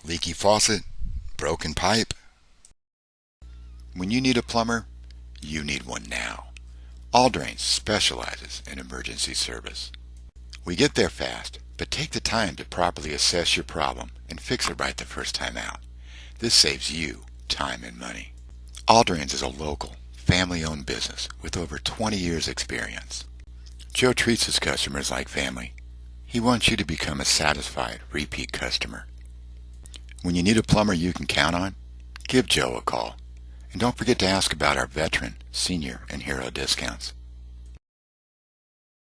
Leaky faucet, broken pipe. When you need a plumber, you need one now. All Drains specializes in emergency service. We get there fast, but take the time to properly assess your problem and fix it right the first time out. This saves you time and money. All Drains is a local, family-owned business with over 20 years experience. Joe treats his customers like family. He wants you to become a satisfied, repeat customer. When you need a plumber you can count on, give Joe a call. And don't forget to ask about our veteran, senior, and hero discounts.